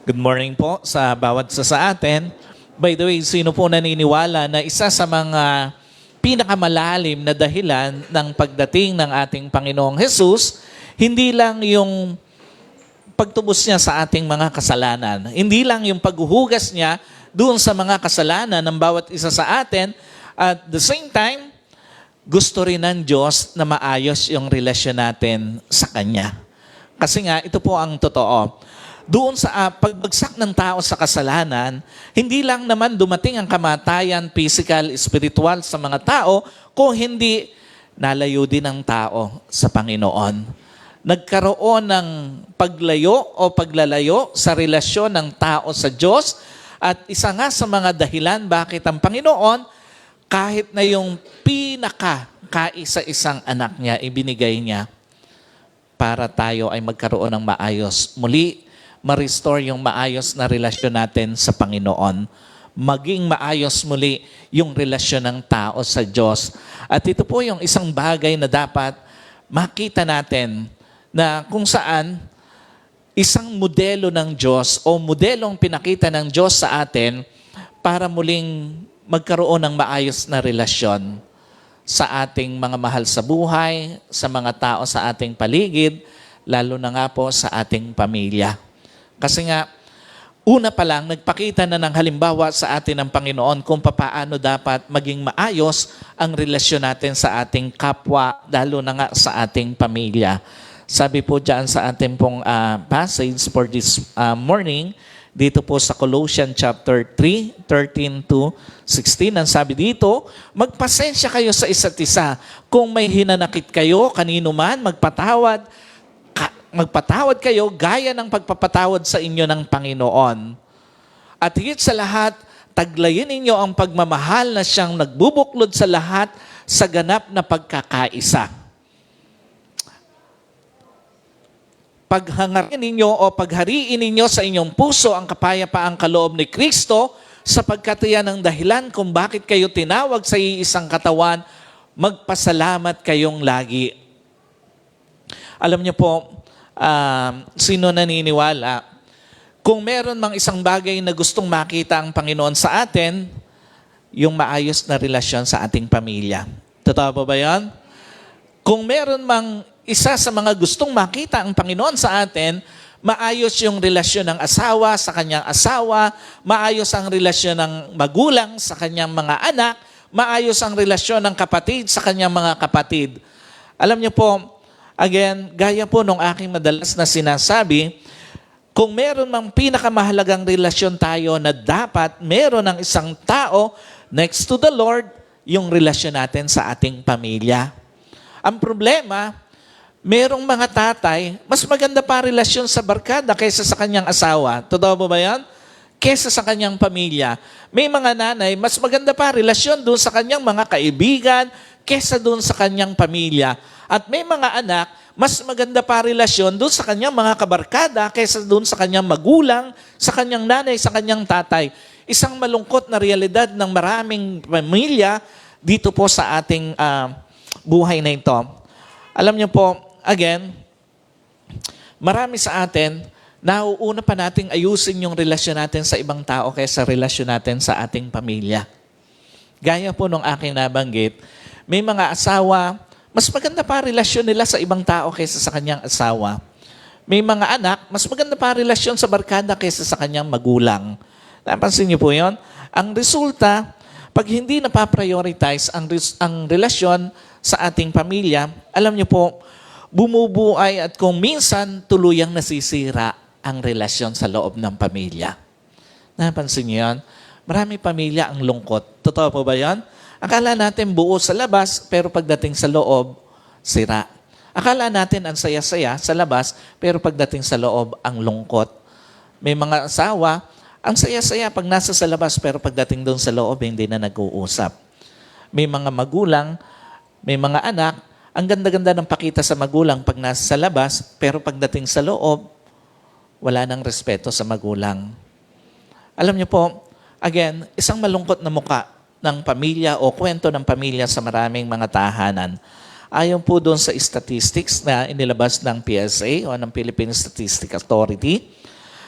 Good morning po sa bawat isa sa atin. By the way, sino po naniniwala na isa sa mga pinakamalalim na dahilan ng pagdating ng ating Panginoong Jesus, hindi lang yung pagtubos niya sa ating mga kasalanan, hindi lang yung paghuhugas niya doon sa mga kasalanan ng bawat isa sa atin, at the same time, gusto rin ng Diyos na maayos yung relasyon natin sa Kanya. Kasi nga, ito po ang totoo. Doon sa pagbagsak ng tao sa kasalanan, hindi lang naman dumating ang kamatayan, physical, spiritual sa mga tao, kung hindi nalayo din ang tao sa Panginoon. Nagkaroon ng paglayo o paglalayo sa relasyon ng tao sa Diyos, at isa nga sa mga dahilan bakit ang Panginoon, kahit na yung kaisa-isang anak niya, ibinigay niya para tayo ay magkaroon ng maayos. Muli, ma-restore yung maayos na relasyon natin sa Panginoon. Maging maayos muli yung relasyon ng tao sa Diyos. At ito po yung isang bagay na dapat makita natin na kung saan isang modelo ng Diyos o modelong pinakita ng Diyos sa atin para muling magkaroon ng maayos na relasyon sa ating mga mahal sa buhay, sa mga tao sa ating paligid, lalo na nga po sa ating pamilya. Kasi nga, una pa lang, nagpakita na ng halimbawa sa atin ng Panginoon kung paano dapat maging maayos ang relasyon natin sa ating kapwa, lalo na nga sa ating pamilya. Sabi po dyan sa ating pong passage for this morning, dito po sa Colossians chapter 3, 13 to 16, ang sabi dito, magpasensya kayo sa isa't isa. Kung may hinanakit kayo, kanino man, magpatawad kayo gaya ng pagpapatawad sa inyo ng Panginoon. At higit sa lahat, taglayin ninyo ang pagmamahal na siyang nagbubuklod sa lahat sa ganap na pagkakaisa. Paghangarin ninyo o paghariin ninyo sa inyong puso ang kapayapaang kaloob ni Kristo, sapagkat iyan ang dahilan kung bakit kayo tinawag sa iisang katawan, magpasalamat kayong lagi. Alam niyo po, sino naniniwala, kung meron mang isang bagay na gustong makita ang Panginoon sa atin, yung maayos na relasyon sa ating pamilya. Totoo ba yan? Kung meron mang isa sa mga gustong makita ang Panginoon sa atin, maayos yung relasyon ng asawa sa kanyang asawa, maayos ang relasyon ng magulang sa kanyang mga anak, maayos ang relasyon ng kapatid sa kanyang mga kapatid. Alam niyo po, again, gaya po nung aking madalas na sinasabi, kung meron mang pinakamahalagang relasyon tayo na dapat meron ng isang tao next to the Lord, yung relasyon natin sa ating pamilya. Ang problema, merong mga tatay, mas maganda pa relasyon sa barkada kaysa sa kanyang asawa. Totoo ba yan? Kaysa sa kanyang pamilya. May mga nanay, mas maganda pa relasyon doon sa kanyang mga kaibigan kaysa doon sa kanyang pamilya. At may mga anak, mas maganda pa relasyon doon sa kanyang mga kabarkada kaysa doon sa kanyang magulang, sa kanyang nanay, sa kanyang tatay. Isang malungkot na realidad ng maraming pamilya dito po sa ating buhay na ito. Alam niyo po, again, marami sa atin, nauuna pa nating ayusin yung relasyon natin sa ibang tao kaysa relasyon natin sa ating pamilya. Gaya po nung aking nabanggit, may mga asawa, mas maganda pa relasyon nila sa ibang tao kaysa sa kanyang asawa. May mga anak, mas maganda pa relasyon sa barkada kaysa sa kanyang magulang. Napansin niyo po yun? Ang resulta, pag hindi napaprioritize ang relasyon sa ating pamilya, alam niyo po, bumubuhay at kung minsan tuluyang nasisira ang relasyon sa loob ng pamilya. Napansin niyo yan? Marami pamilya ang lungkot. Totoo po ba yan? Akala natin buo sa labas, pero pagdating sa loob, sira. Akala natin ang saya-saya sa labas, pero pagdating sa loob, ang lungkot. May mga asawa, ang saya-saya pag nasa sa labas, pero pagdating doon sa loob, hindi na nag-uusap. May mga magulang, may mga anak, ang ganda-ganda ng pakita sa magulang pag nasa sa labas, pero pagdating sa loob, wala nang respeto sa magulang. Alam niyo po, again, isang malungkot na muka ng pamilya o kwento ng pamilya sa maraming mga tahanan. Ayon po doon sa statistics na inilabas ng PSA o ng Philippine Statistics Authority,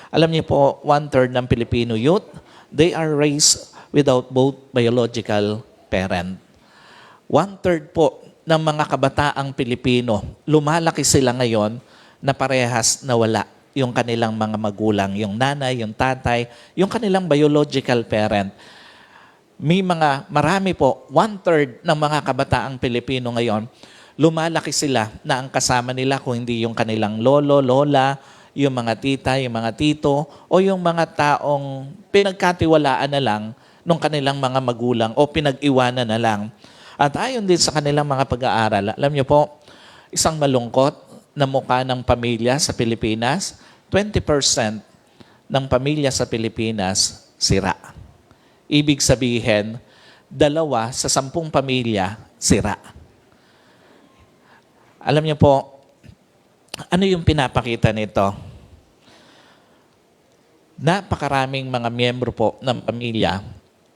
Alam niyo po, 1/3 ng Filipino youth, they are raised without both biological parent. 1/3 po ng mga kabataang Pilipino, lumalaki sila ngayon na parehas na wala yung kanilang mga magulang, yung nanay, yung tatay, yung kanilang biological parent. Marami po, 1/3 ng mga kabataang Pilipino ngayon, lumalaki sila na ang kasama nila kung hindi yung kanilang lolo, lola, yung mga tita, yung mga tito, o yung mga taong pinagkatiwalaan na lang ng kanilang mga magulang o pinag-iwanan na lang. At ayon din sa kanilang mga pag-aaral, alam niyo po, isang malungkot na mukha ng pamilya sa Pilipinas, 20% ng pamilya sa Pilipinas sira. Ibig sabihin, 2 sa 10 pamilya sira. Alam niyo po, ano yung pinapakita nito? Napakaraming mga miyembro po ng pamilya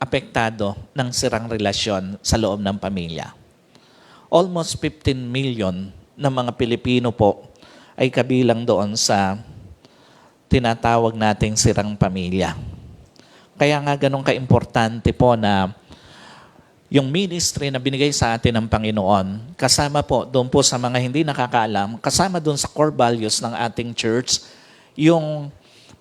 apektado ng sirang relasyon sa loob ng pamilya. Almost 15 million ng mga Pilipino po ay kabilang doon sa tinatawag nating sirang pamilya. Kaya nga ganun ka-importante po na yung ministry na binigay sa atin ng Panginoon, kasama po doon po sa mga hindi nakakaalam, kasama doon sa core values ng ating church, yung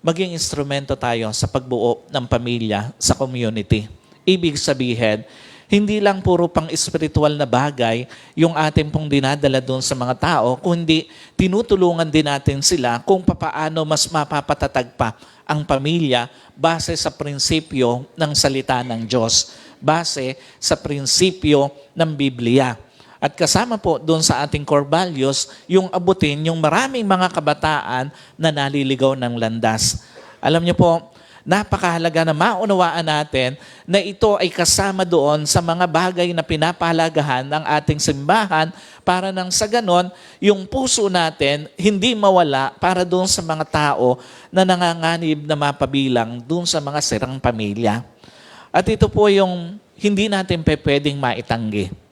maging instrumento tayo sa pagbuo ng pamilya sa community. Ibig sabihin, hindi lang puro pang espiritual na bagay yung ating pong dinadala doon sa mga tao, kundi tinutulungan din natin sila kung papaano mas mapapatatag pa ang pamilya base sa prinsipyo ng salita ng Diyos, base sa prinsipyo ng Biblia. At kasama po doon sa ating core values, yung abutin yung maraming mga kabataan na naliligaw ng landas. Alam niyo po, napakahalaga na maunawaan natin na ito ay kasama doon sa mga bagay na pinapahalagahan ng ating simbahan para nang sa ganon, yung puso natin hindi mawala para doon sa mga tao na nanganganib na mapabilang doon sa mga sirang pamilya. At ito po yung hindi natin pwedeng maitanggi.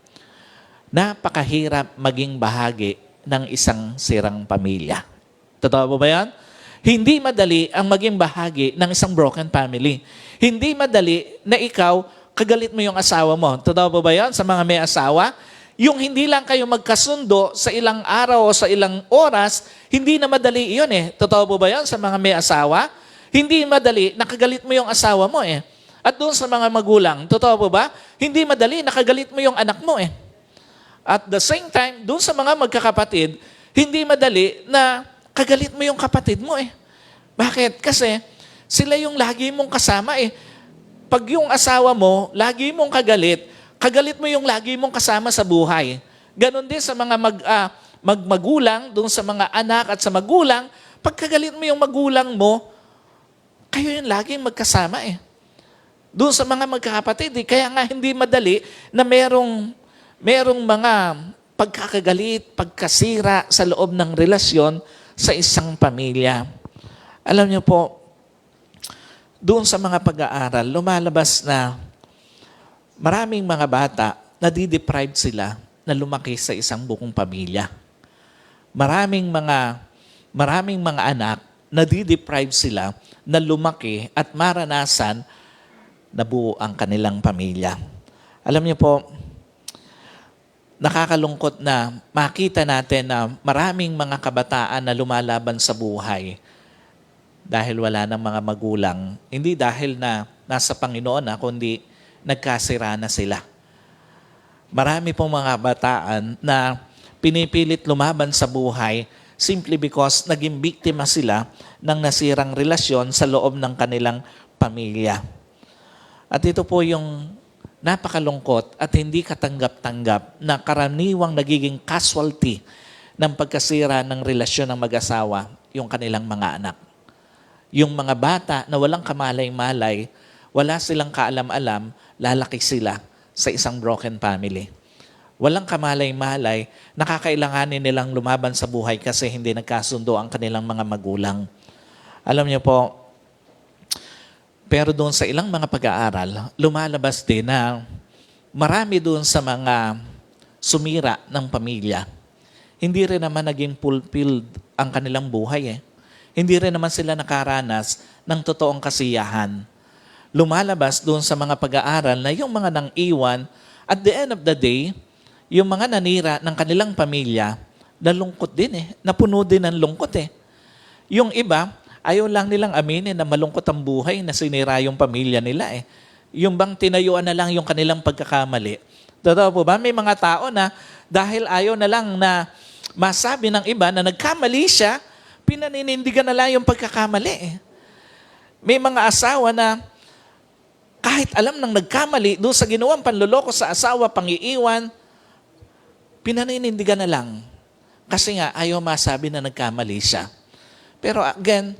Napakahirap maging bahagi ng isang sirang pamilya. Totoo ba yan? Hindi madali ang maging bahagi ng isang broken family. Hindi madali na ikaw, kagalit mo yung asawa mo. Totoo ba yan sa mga may asawa? Yung hindi lang kayo magkasundo sa ilang araw o sa ilang oras, hindi na madali iyon eh. Totoo ba yan sa mga may asawa? Hindi madali, nakagalit mo yung asawa mo eh. At doon sa mga magulang, totoo ba? Hindi madali, nakagalit mo yung anak mo eh. At the same time, doon sa mga magkakapatid, hindi madali na kagalit mo yung kapatid mo eh. Bakit? Kasi sila yung lagi mong kasama eh. Pag yung asawa mo, lagi mong kagalit mo yung lagi mong kasama sa buhay. Ganon din sa mga magulang, doon sa mga anak at sa magulang, pag kagalit mo yung magulang mo, kayo yung laging magkasama eh. Doon sa mga magkakapatid eh. Kaya nga hindi madali na merong mga pagkakagalit, pagkasira sa loob ng relasyon sa isang pamilya. Alam niyo po, doon sa mga pag-aaral, lumalabas na maraming mga bata nadideprived sila na lumaki sa isang buong pamilya. Maraming mga anak nadideprive sila na lumaki at maranasan na buo ang kanilang pamilya. Alam niyo po, nakakalungkot na makita natin na maraming mga kabataan na lumalaban sa buhay dahil wala ng mga magulang. Hindi dahil na nasa Panginoon kundi nagkasira na sila. Marami pong mga bataan na pinipilit lumaban sa buhay simply because naging biktima sila ng nasirang relasyon sa loob ng kanilang pamilya. At ito po yung napakalungkot at hindi katanggap-tanggap na karaniwang nagiging casualty ng pagkasira ng relasyon ng mag-asawa, yung kanilang mga anak. Yung mga bata na walang kamalay-malay, wala silang kaalam-alam, lalaki sila sa isang broken family. Walang kamalay-malay, nakakailanganin nilang lumaban sa buhay kasi hindi nagkasundo ang kanilang mga magulang. Alam niyo po, pero doon sa ilang mga pag-aaral, lumalabas din na marami doon sa mga sumira ng pamilya. Hindi rin naman naging fulfilled ang kanilang buhay eh. Hindi rin naman sila nakaranas ng totoong kasiyahan. Lumalabas doon sa mga pag-aaral na yung mga nang-iwan, at the end of the day, yung mga nanira ng kanilang pamilya, nalungkot din napuno din ng lungkot Yung iba, ayaw lang nilang aminin na malungkot ang buhay na sinira yung pamilya nila Yung bang tinayuan na lang yung kanilang pagkakamali. Totoo po ba? May mga tao na dahil ayaw na lang na masabi ng iba na nagkamali siya, pinaninindigan na lang yung pagkakamali May mga asawa na kahit alam nang nagkamali doon sa ginawang panloloko sa asawa, pangiiwan, pinaninindigan na lang. Kasi nga, ayaw masabi na nagkamali siya. Pero again,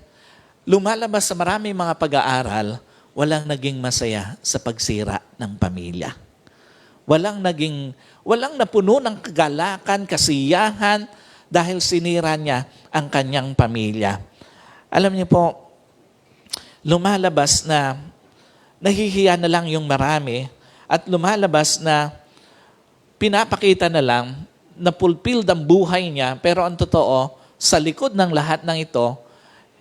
lumalabas sa maraming mga pag-aaral, walang naging masaya sa pagsira ng pamilya. Walang napuno ng kagalakan, kasiyahan, dahil sinira niya ang kanyang pamilya. Alam niyo po, lumalabas na nahihiya na lang yung marami at lumalabas na pinapakita na lang na fulfilled ang buhay niya, pero ang totoo, sa likod ng lahat ng ito,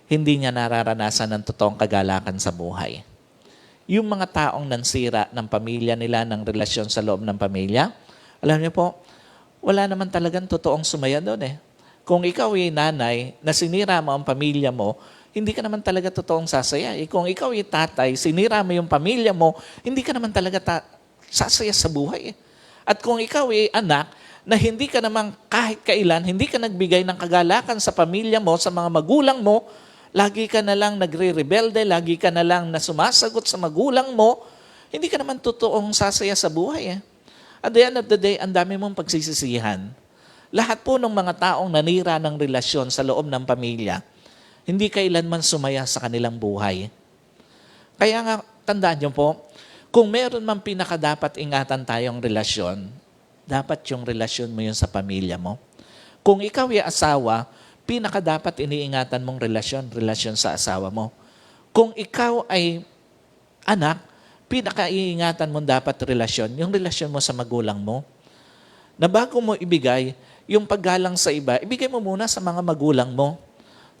hindi niya nararanasan ng totoong kagalakan sa buhay. Yung mga taong nansira ng pamilya nila, ng relasyon sa loob ng pamilya, alam niyo po, wala naman talagang totoong sumaya doon Kung ikaw ay nanay na sinira mo ang pamilya mo, hindi ka naman talaga totoong sasaya. Kung ikaw ay tatay, sinira mo yung pamilya mo, hindi ka naman talaga sasaya sa buhay At kung ikaw ay anak na hindi ka naman kahit kailan, hindi ka nagbigay ng kagalakan sa pamilya mo, sa mga magulang mo, lagi ka na lang nagre-rebelde, lagi ka na lang na sumasagot sa magulang mo, hindi ka naman totoong sasaya sa buhay At the end of the day, ang dami mong pagsisisihan. Lahat po ng mga taong nanira ng relasyon sa loob ng pamilya, hindi kailanman sumaya sa kanilang buhay. Kaya nga, tandaan niyo po, kung meron man pinakadapat ingatan tayong relasyon, dapat yung relasyon mo yun sa pamilya mo. Kung ikaw ay asawa, pinakadapat iniingatan mong relasyon sa asawa mo. Kung ikaw ay anak, pinakaiingatan mo dapat yung relasyon mo sa magulang mo. Na bago mo ibigay yung paggalang sa iba, ibigay mo muna sa mga magulang mo.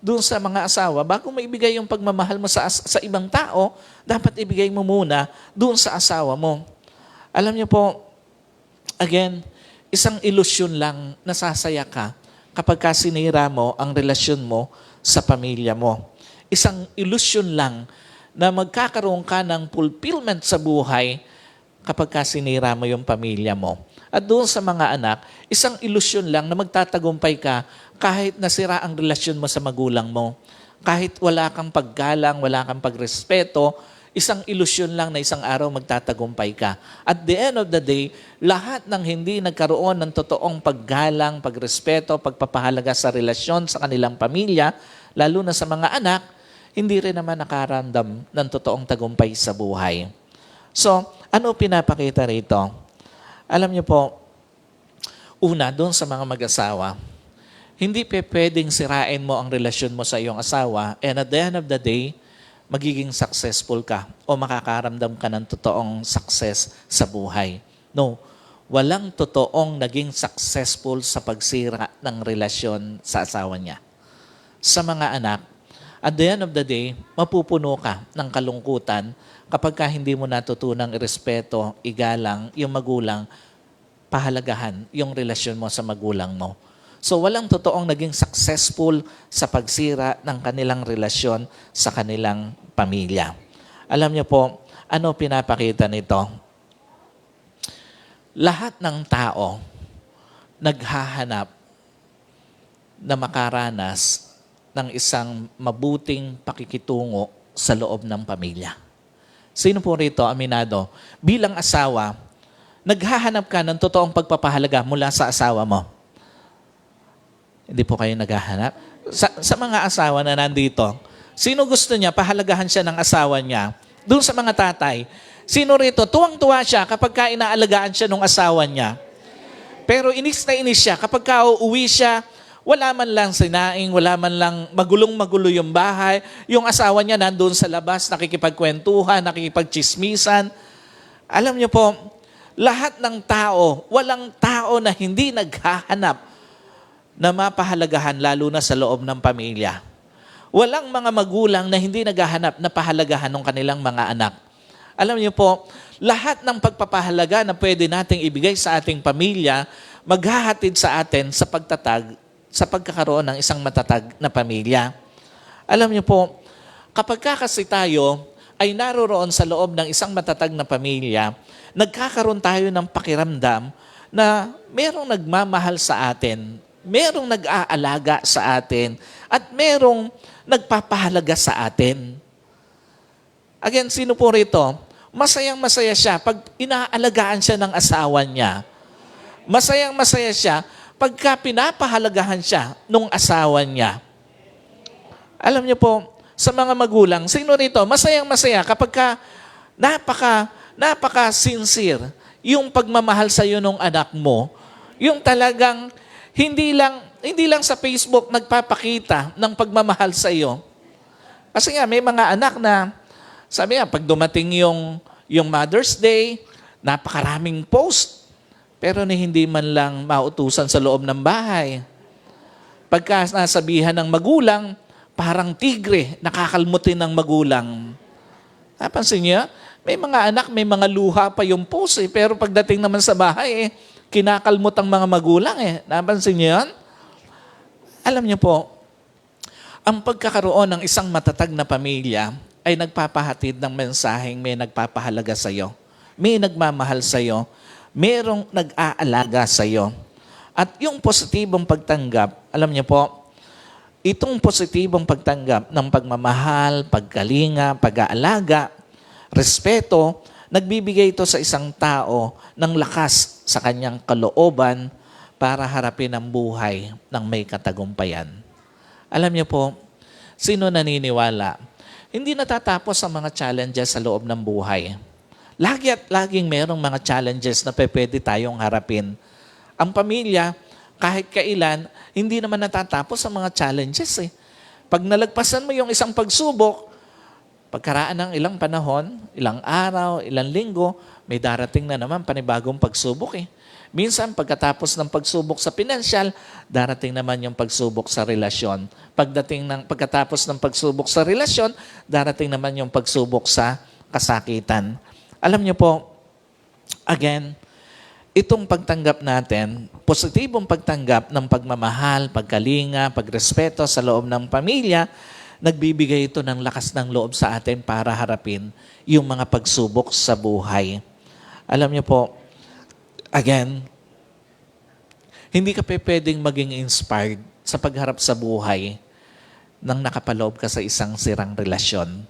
Doon sa mga asawa, bago mo ibigay yung pagmamahal mo sa ibang tao, dapat ibigay mo muna doon sa asawa mo. Alam niyo po, again, isang ilusyon lang na sasaya ka kapag sinira mo ang relasyon mo sa pamilya mo. Isang ilusyon lang na magkakaroon ka ng fulfillment sa buhay kapag sinira mo yung pamilya mo. At doon sa mga anak, isang ilusyon lang na magtatagumpay ka kahit nasira ang relasyon mo sa magulang mo. Kahit wala kang paggalang, wala kang pagrespeto, isang ilusyon lang na isang araw magtatagumpay ka. At the end of the day, lahat ng hindi nagkaroon ng totoong paggalang, pagrespeto, pagpapahalaga sa relasyon sa kanilang pamilya, lalo na sa mga anak, hindi rin naman nakaramdam ng totoong tagumpay sa buhay. So, ano pinapakita rito? Alam niyo po, una, doon sa mga mag-asawa, hindi pwedeng sirain mo ang relasyon mo sa iyong asawa and at the end of the day, magiging successful ka o makakaramdam ka ng totoong success sa buhay. No, walang totoong naging successful sa pagsira ng relasyon sa asawa niya. Sa mga anak, at the end of the day, mapupuno ka ng kalungkutan kapag hindi mo natutunang irespeto, igalang, yung magulang, pahalagahan yung relasyon mo sa magulang mo. So walang totoong naging successful sa pagsira ng kanilang relasyon sa kanilang pamilya. Alam niyo po, ano pinapakita nito? Lahat ng tao naghahanap na makaranas ng isang mabuting pakikitungo sa loob ng pamilya. Sino po rito, aminado? Bilang asawa, naghahanap ka ng totoong pagpapahalaga mula sa asawa mo. Hindi po kayo naghahanap? Sa mga asawa na nandito, sino gusto niya pahalagahan siya ng asawa niya? Doon sa mga tatay, sino rito, tuwang-tuwa siya kapag inaalagaan siya ng asawa niya. Pero inis na inis siya kapag uuwi siya, wala man lang sinaing, wala man lang magulong-magulo yung bahay. Yung asawa niya nandun sa labas, nakikipagkwentuhan, nakikipagchismisan. Alam niyo po, lahat ng tao, walang tao na hindi naghahanap na mapahalagahan lalo na sa loob ng pamilya. Walang mga magulang na hindi naghahanap na pahalagahan ng kanilang mga anak. Alam niyo po, lahat ng pagpapahalaga na pwede nating ibigay sa ating pamilya, maghahatid sa atin sa pagtatag, sa pagkakaroon ng isang matatag na pamilya. Alam niyo po, kapag kasi tayo ay naroroon sa loob ng isang matatag na pamilya, nagkakaroon tayo ng pakiramdam na merong nagmamahal sa atin, merong nag-aalaga sa atin, at merong nagpapahalaga sa atin. Again, sino po rito? Masayang-masaya siya pag inaalagaan siya ng asawa niya. Masayang-masaya siya pagka pinapahalagahan siya ng asawa niya. Alam niyo po, sa mga magulang, sino rito? Masayang-masaya kapag napaka-sincere yung pagmamahal sa iyo ng anak mo. Yung talagang hindi lang sa Facebook nagpapakita ng pagmamahal sa iyo. Kasi nga, may mga anak na, sabi nga, pag dumating yung Mother's Day, napakaraming post. Pero hindi man lang mautusan sa loob ng bahay. Pagka nasabihan ng magulang, parang tigre, nakakalmutin ng magulang. Napansin niyo? May mga anak, may mga luha pa yung post pero pagdating naman sa bahay, kinakalmot ang mga magulang Napansin niyo yan? Alam niyo po, ang pagkakaroon ng isang matatag na pamilya ay nagpapahatid ng mensaheng may nagpapahalaga sa iyo. May nagmamahal sa iyo. Merong nag-aalaga sa iyo. At yung positibong pagtanggap, alam niyo po, itong positibong pagtanggap ng pagmamahal, pagkalinga, pag-aalaga, respeto, nagbibigay ito sa isang tao ng lakas sa kanyang kalooban para harapin ang buhay ng may katagumpayan. Alam niyo po, sino naniniwala? Hindi natatapos ang mga challenges sa loob ng buhay. Lagi at laging merong mga challenges na pwede tayong harapin. Ang pamilya, kahit kailan, hindi naman natatapos ang mga challenges Pag nalagpasan mo yung isang pagsubok, pagkaraan ng ilang panahon, ilang araw, ilang linggo, may darating na naman panibagong pagsubok Minsan, pagkatapos ng pagsubok sa pinansyal, darating naman yung pagsubok sa relasyon. Pagkatapos ng pagsubok sa relasyon, darating naman yung pagsubok sa kasakitan. Alam niyo po, again, itong pagtanggap natin, positibong pagtanggap ng pagmamahal, pagkalinga, pagrespeto sa loob ng pamilya, nagbibigay ito ng lakas ng loob sa atin para harapin yung mga pagsubok sa buhay. Alam niyo po, again, hindi ka pwedeng maging inspired sa pagharap sa buhay nang nakapaloob ka sa isang sirang relasyon.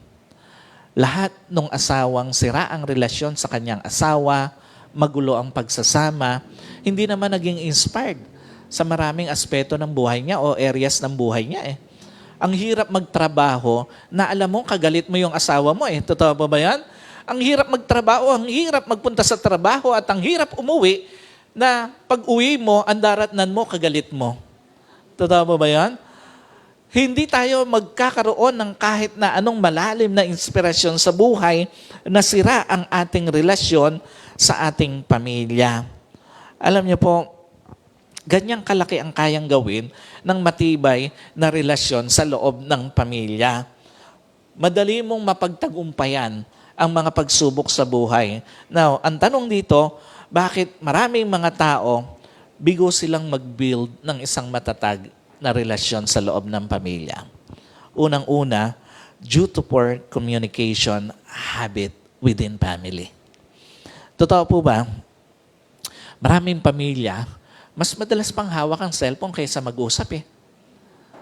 Lahat ng asawang sira ang relasyon sa kanyang asawa, magulo ang pagsasama, hindi naman naging inspired sa maraming aspeto ng buhay niya o areas ng buhay niya Ang hirap magtrabaho na alam mo, kagalit mo yung asawa mo Totoo ba yan? Ang hirap magtrabaho, ang hirap magpunta sa trabaho at ang hirap umuwi na pag uwi mo, ang daratnan mo, kagalit mo. Totoo ba yan? Hindi tayo magkakaroon ng kahit na anong malalim na inspirasyon sa buhay na sira ang ating relasyon sa ating pamilya. Alam niyo po, ganyang kalaki ang kayang gawin ng matibay na relasyon sa loob ng pamilya. Madali mong mapagtagumpayan ang mga pagsubok sa buhay. Now, ang tanong dito, bakit maraming mga tao bigo silang mag-build ng isang matatag na relasyon sa loob ng pamilya? Unang-una, due to poor communication habit within family. Totoo po ba? Maraming pamilya, mas madalas pang hawak ang cellphone kaysa mag-usap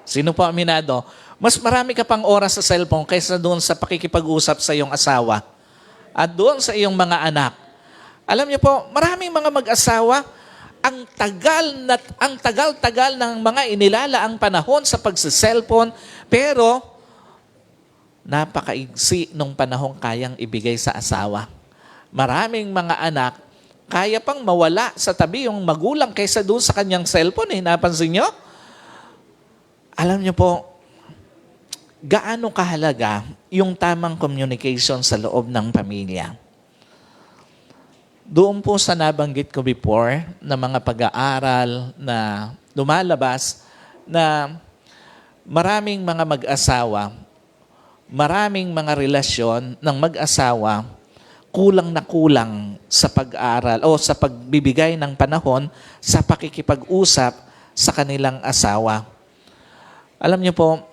Sino po aminado? Mas marami ka pang oras sa cellphone kaysa doon sa pakikipag-usap sa iyong asawa at doon sa iyong mga anak. Alam niyo po, maraming mga mag-asawa, ang tagal-tagal ng mga inilalaang panahon sa pagsa-cellphone, pero napakaigsi nung panahon kayang ibigay sa asawa. Maraming mga anak, kaya pang mawala sa tabi yung magulang kaysa doon sa kanyang cellphone Napansin niyo? Alam niyo po, gaano kahalaga yung tamang communication sa loob ng pamilya. Doon po sa nabanggit ko before na mga pag-aaral na lumalabas na Maraming mga mag-asawa, maraming mga relasyon ng mag-asawa kulang na kulang sa pag-aaral o sa pagbibigay ng panahon sa pakikipag-usap sa kanilang asawa. Alam niyo po,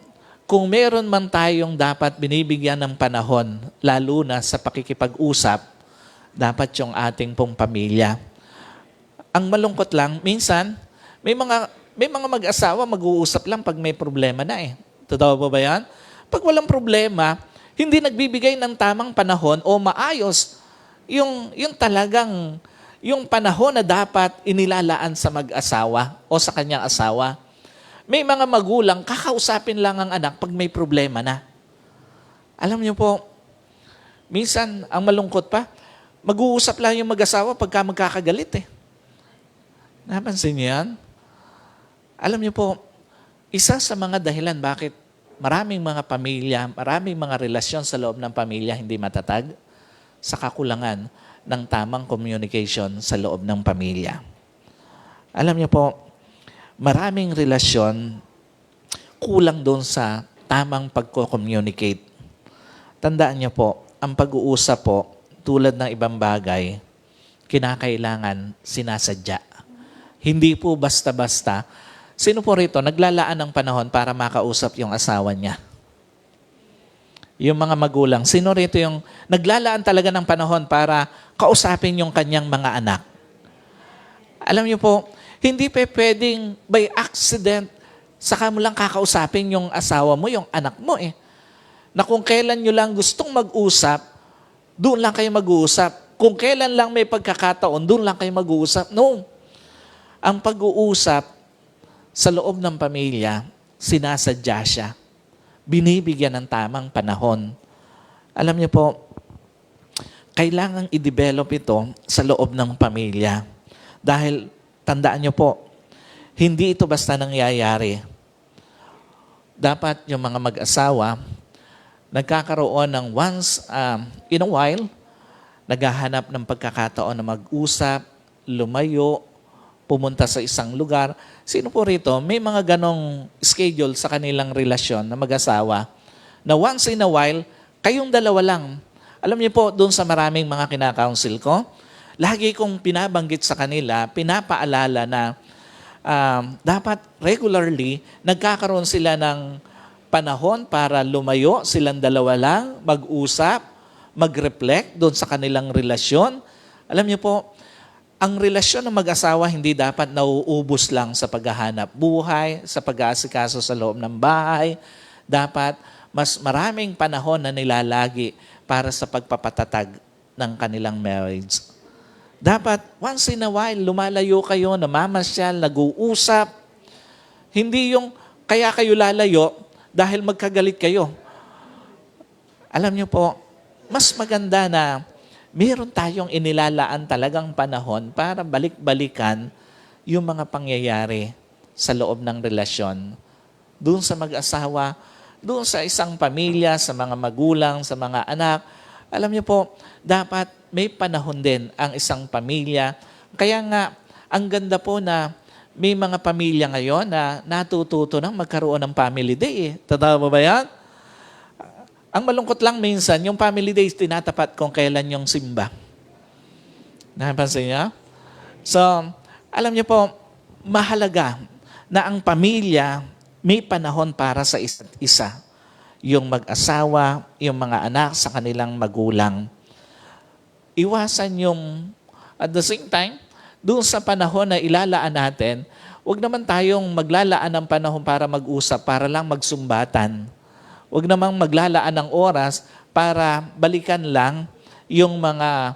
kung meron man tayong dapat binibigyan ng panahon, lalo na sa pakikipag-usap, dapat yung ating pong pamilya. Ang malungkot lang, minsan, may mga mag-asawa mag-uusap lang pag may problema na eh. Totoo ba yan? Pag walang problema, hindi nagbibigay ng tamang panahon o maayos yung talagang yung panahon na dapat inilalaan sa mag-asawa o sa kanyang asawa. May mga magulang, kakausapin lang ang anak pag may problema na. Alam niyo po, minsan, ang malungkot pa, mag-uusap lang yung mag-asawa pagka magkakagalit eh. Napansin niyo yan? Alam niyo po, isa sa mga dahilan bakit maraming mga pamilya, maraming mga relasyon sa loob ng pamilya hindi matatag sa kakulangan ng tamang communication sa loob ng pamilya. Alam niyo po, maraming relasyon kulang doon sa tamang pagko-communicate. Tandaan niyo po, ang pag-uusap po, tulad ng ibang bagay, kinakailangan sinasadya. Hindi po basta-basta. Sino po rito naglalaan ng panahon para makausap yung asawa niya? Yung mga magulang. Sino rito yung naglalaan talaga ng panahon para kausapin yung kanyang mga anak? Alam niyo po, hindi pa pwedeng by accident saka mo lang kakausapin yung asawa mo, yung anak mo eh. Na kung kailan nyo lang gustong mag-usap, doon lang kayo mag-uusap. Kung kailan lang may pagkakataon, doon lang kayo mag-uusap. No. Ang pag-uusap sa loob ng pamilya, sinasadya siya. Binibigyan ng tamang panahon. Alam niyo po, kailangang i-develop ito sa loob ng pamilya. Dahil, tandaan niyo po, hindi ito basta nangyayari. Dapat yung mga mag-asawa, nagkakaroon ng once in a while, naghahanap ng pagkakataon na mag-usap, lumayo, pumunta sa isang lugar. Sino po rito, may mga ganong schedule sa kanilang relasyon na mag-asawa na once in a while, kayong dalawa lang. Alam niyo po, doon sa maraming mga kinakounsel ko, lagi kong pinabanggit sa kanila, pinapaalala na dapat regularly nagkakaroon sila ng panahon para lumayo, silang dalawa lang, mag-usap, mag-reflect doon sa kanilang relasyon. Alam niyo po, ang relasyon ng mag-asawa hindi dapat nauubos lang sa paghahanap buhay, sa pag-aasikaso sa loob ng bahay. Dapat mas maraming panahon na nilalagi para sa pagpapatatag ng kanilang marriage. Dapat once in a while, lumalayo kayo, namamasyal, nag-uusap. Hindi yung kaya kayo lalayo dahil magkagalit kayo. Alam niyo po, mas maganda na meron tayong inilalaan talagang panahon para balik-balikan yung mga pangyayari sa loob ng relasyon. Doon sa mag-asawa, doon sa isang pamilya, sa mga magulang, sa mga anak. Alam niyo po, dapat may panahon din ang isang pamilya. Kaya nga, ang ganda po na may mga pamilya ngayon na natututo ng magkaroon ng family day. Totoo ba yan? Ang malungkot lang minsan, yung family days tinatapat kung kailan yung simba. Napansin niya? So, alam niyo po, mahalaga na ang pamilya may panahon para sa isa't isa. Yung mag-asawa, yung mga anak sa kanilang magulang. Iwasan yung, at the same time, doon sa panahon na ilalaan natin, huwag naman tayong maglalaan ng panahon para mag-usap, para lang magsumbatan. Huwag namang maglalaan ng oras para balikan lang yung mga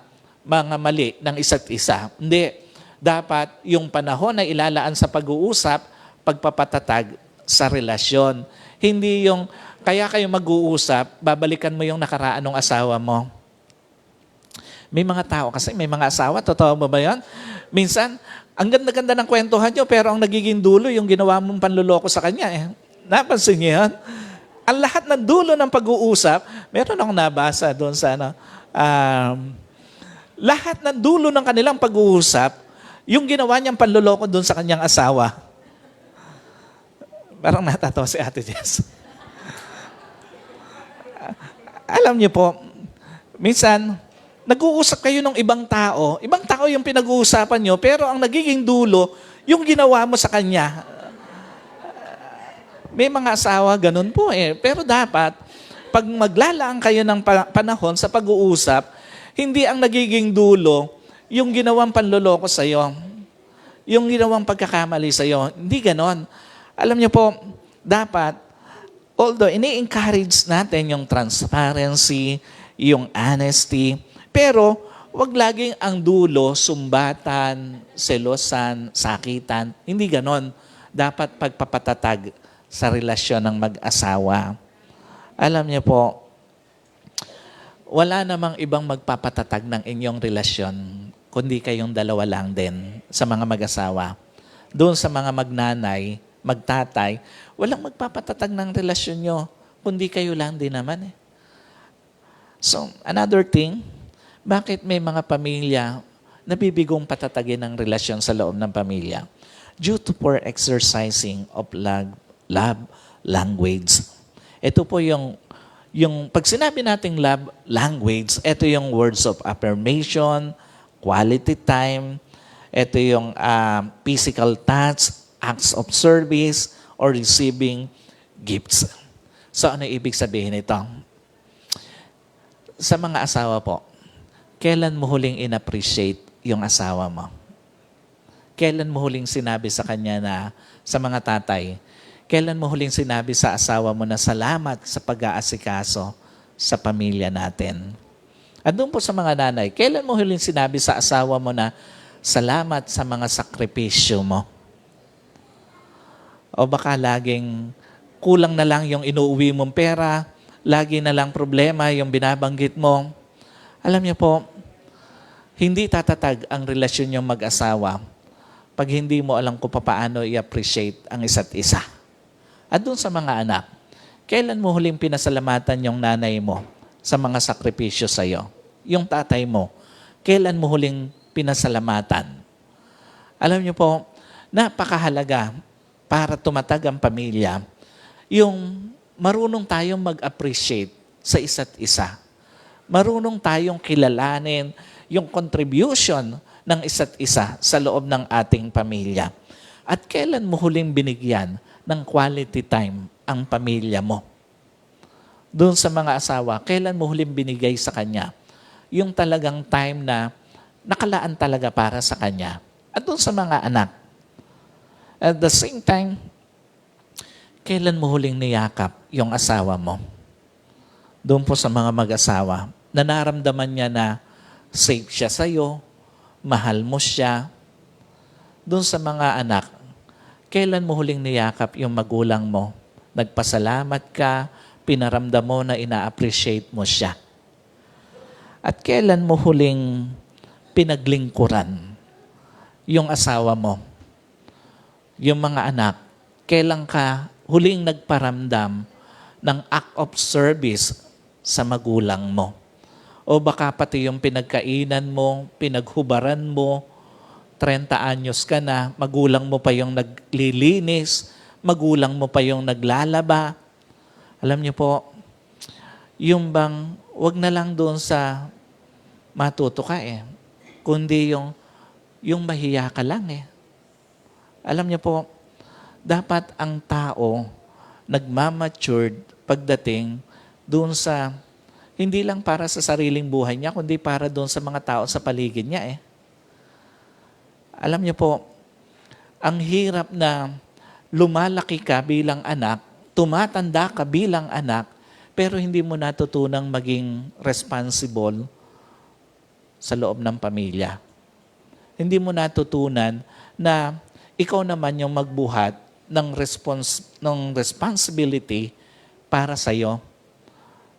mali ng isa't isa. Hindi. Dapat yung panahon na ilalaan sa pag-uusap, pagpapatatag sa relasyon. Hindi yung, kaya kayo mag-uusap, babalikan mo yung nakaraan ng asawa mo. May mga tao kasi, may mga asawa, totoo ba yun? Minsan, ang ganda-ganda ng kwentuhan nyo, pero ang nagiging dulo, yung ginawa mong panluloko sa kanya. Napansin niyo yan? Ang lahat ng dulo ng pag-uusap, meron akong nabasa doon sa lahat ng dulo ng kanilang pag-uusap, yung ginawa niyang panluloko doon sa kanyang asawa. Parang natatawa si Ate Jess. Alam niyo po, minsan, nag-uusap kayo ng ibang tao yung pinag-uusapan nyo, pero ang nagiging dulo, yung ginawa mo sa kanya. May mga asawa, ganun po eh. Pero dapat, pag maglalaan kayo ng panahon sa pag-uusap, hindi ang nagiging dulo, yung ginawang panloloko sa'yo, yung ginawang pagkakamali sa'yo. Hindi ganon. Alam niyo po, dapat, although ini-encourage natin yung transparency, yung honesty, pero wag laging ang dulo, sumbatan, selosan, sakitan. Hindi ganon. Dapat pagpapatatag sa relasyon ng mag-asawa. Alam niyo po, wala namang ibang magpapatatag ng inyong relasyon kundi kayong dalawa lang din sa mga mag-asawa. Doon sa mga magnanay, magtatay, walang magpapatatag ng relasyon nyo kundi kayo lang din naman eh. So, another thing, bakit may mga pamilya nabibigong patatagin ng relasyon sa loob ng pamilya? Due to poor exercising of love language. Ito po yung pag sinabi nating love language, ito yung words of affirmation, quality time, ito yung physical touch, acts of service, or receiving gifts. So ano ibig sabihin nito? Sa mga asawa po, kailan mo huling in-appreciate yung asawa mo? Kailan mo huling sinabi sa kanya na, sa mga tatay, kailan mo huling sinabi sa asawa mo na salamat sa pag-aasikaso sa pamilya natin? At doon po sa mga nanay, kailan mo huling sinabi sa asawa mo na salamat sa mga sakripisyo mo? O baka laging kulang na lang yung inuuwi mong pera, lagi na lang problema yung binabanggit mo. Alam niyo po, hindi tatatag ang relasyon yung mag-asawa pag hindi mo alam kung paano i-appreciate ang isa't isa. At doon sa mga anak, kailan mo huling pinasalamatan yung nanay mo sa mga sakripisyo sa'yo? Yung tatay mo, kailan mo huling pinasalamatan? Alam niyo po, napakahalaga para tumatag ang pamilya, yung marunong tayong mag-appreciate sa isa't isa. Marunong tayong kilalanin yung contribution ng isa't isa sa loob ng ating pamilya. At kailan mo huling binigyan ng quality time ang pamilya mo? Doon sa mga asawa, kailan mo huling binigay sa kanya yung talagang time na nakalaan talaga para sa kanya? At doon sa mga anak, at the same time, kailan mo huling niyakap yung asawa mo? Doon po sa mga mag-asawa, na naramdaman niya na safe siya sa'yo, mahal mo siya. Doon sa mga anak, kailan mo huling niyakap yung magulang mo? Nagpasalamat ka, pinaramdam mo na ina-appreciate mo siya. At kailan mo huling pinaglingkuran yung asawa mo? Yung mga anak, kailan ka huling nagparamdam ng act of service sa magulang mo? O baka pati yung pinagkainan mo, pinaghubaran mo, 30 anyos ka na, magulang mo pa yung naglilinis, magulang mo pa yung naglalaba. Alam niyo po, yung bang, wag na lang doon sa matuto ka kundi yung mahiya ka lang Alam niyo po, dapat ang tao nagmamatured pagdating doon sa, hindi lang para sa sariling buhay niya, kundi para doon sa mga tao sa paligid niya Alam niyo po, ang hirap na lumalaki ka bilang anak, tumatanda ka bilang anak, pero hindi mo natutunang maging responsible sa loob ng pamilya. Hindi mo natutunan na ikaw naman yung magbuhat ng responsibility para sa iyo.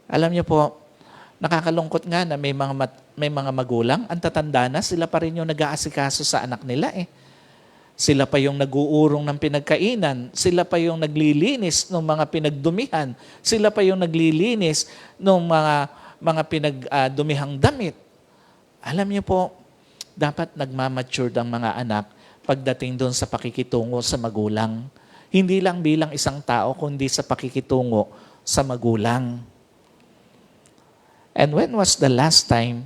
Alam niyo po, nakakalungkot nga na may mga magulang, ang tatanda na, sila pa rin yung nag-aasikaso sa anak nila Sila pa yung nag-uurong ng pinagkainan, sila pa yung naglilinis ng mga pinagdumihan, sila pa yung naglilinis ng mga pinagdumihang damit. Alam niyo po, dapat nagmamature ang mga anak pagdating doon sa pakikitungo sa magulang. Hindi lang bilang isang tao, kundi sa pakikitungo sa magulang. And when was the last time